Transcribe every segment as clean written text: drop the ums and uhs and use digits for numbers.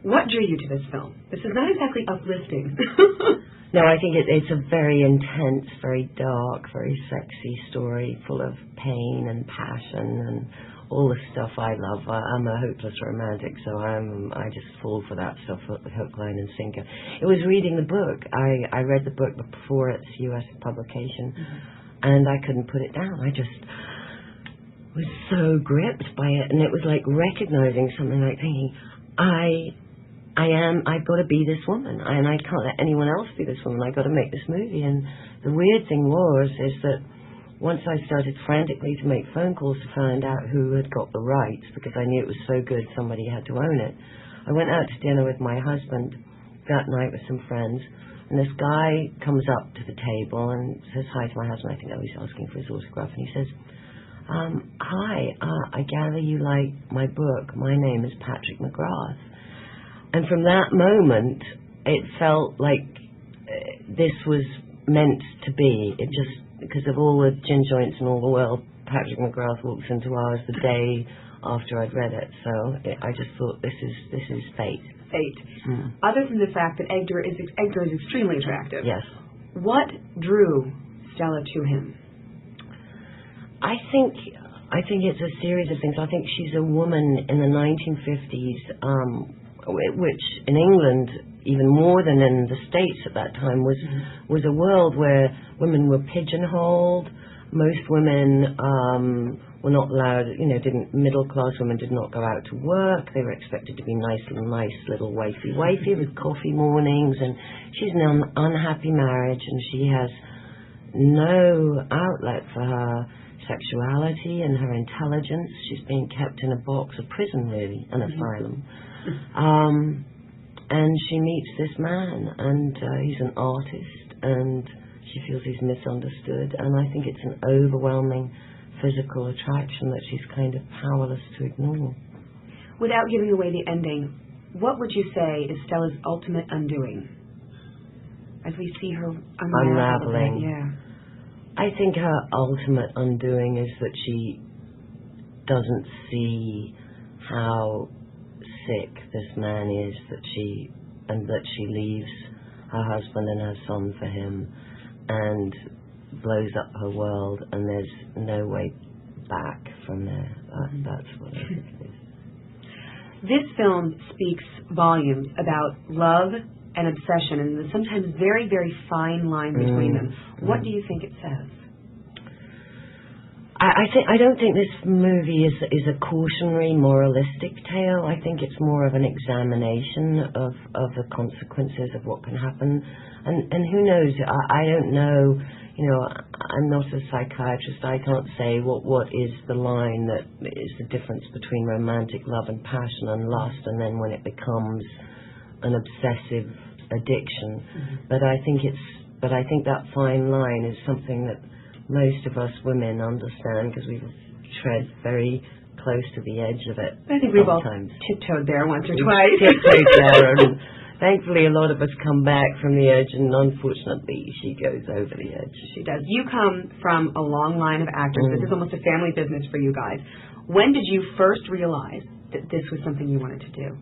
What drew you to this film? This is not exactly uplifting. No, I think it's a very intense, very dark, very sexy story, full of pain and passion and all the stuff I love. I'm a hopeless romantic, so I just fall for that stuff, hook, line, and sinker. It was reading the book. I read the book before its U.S. publication, and I couldn't put it down. I just was so gripped by it, and it was like recognizing something, like thinking, I've got to be this woman, and I can't let anyone else be this woman. I've got to make this movie. And the weird thing is that once I started frantically to make phone calls to find out who had got the rights, because I knew it was so good somebody had to own it, I went out to dinner with my husband that night with some friends, and this guy comes up to the table and says hi to my husband. I think he's asking for his autograph, and he says, hi, I gather you like my book. My name is Patrick McGrath. And from that moment, it felt like this was meant to be. It just, because of all the gin joints in all the world, Patrick McGrath walks into ours the day after I'd read it. So I just thought, this is fate. Fate. Other than the fact that Edgar is extremely attractive. Yes. What drew Stella to him? I think it's a series of things. I think she's a woman in the 1950s, which in England, even more than in the States at that time, was a world where women were pigeonholed. Most women were not allowed, middle class women did not go out to work. They were expected to be nice little wifey with coffee mornings, and she's in an unhappy marriage, and she has no outlet for her sexuality and her intelligence. She's being kept in a box, a prison really, an asylum. And she meets this man, and he's an artist, and she feels he's misunderstood, and I think it's an overwhelming physical attraction that she's kind of powerless to ignore. Without giving away the ending, what would you say is Stella's ultimate undoing? As we see her unraveling. Yeah. I think her ultimate undoing is that she doesn't see how sick this man is, that she leaves her husband and her son for him and blows up her world, and there's no way back from there. That's what I think it is. This film speaks volumes about love and obsession, and the sometimes very, very fine line between them. What do you think it says? I don't think this movie is a cautionary, moralistic tale. I think it's more of an examination of the consequences of what can happen. And who knows? I don't know. I'm not a psychiatrist. I can't say what is the line that is the difference between romantic love and passion and lust, and then when it becomes an obsessive addiction. But I think that fine line is something that most of us women understand, because we've tread very close to the edge of it. I think we've all tiptoed there once or twice. Tiptoed there, and thankfully a lot of us come back from the edge, and unfortunately she goes over the edge. She does. You come from a long line of actors. This is almost a family business for you guys. When did you first realize that this was something you wanted to do?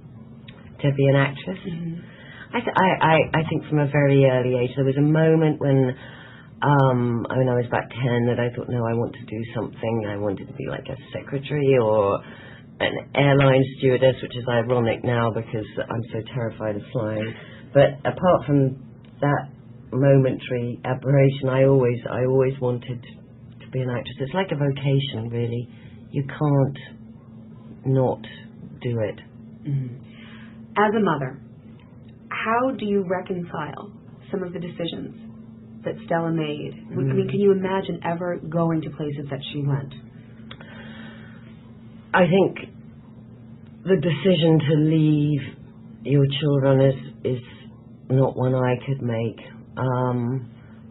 To be an actress? I think from a very early age. There was a moment when I was about 10 that I thought, no, I want to do something. I wanted to be like a secretary or an airline stewardess, which is ironic now because I'm so terrified of flying. But apart from that momentary aberration, I always wanted to be an actress. It's like a vocation, really. You can't not do it. As a mother, how do you reconcile some of the decisions that Stella made? I mean, can you imagine ever going to places that she went? I think the decision to leave your children is not one I could make.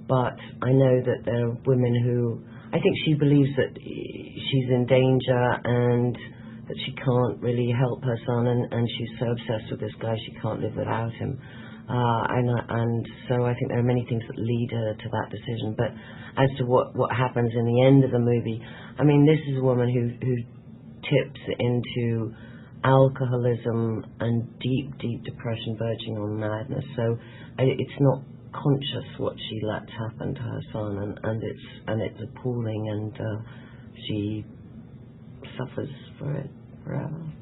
But I know that there are women who, I think she believes that she's in danger and that she can't really help her son, and she's so obsessed with this guy she can't live without him. And so I think there are many things that lead her to that decision. But as to what happens in the end of the movie, I mean, this is a woman who tips into alcoholism and deep, deep depression verging on madness. So it's not conscious what she lets happen to her son, and it's appalling, and she suffers for it forever.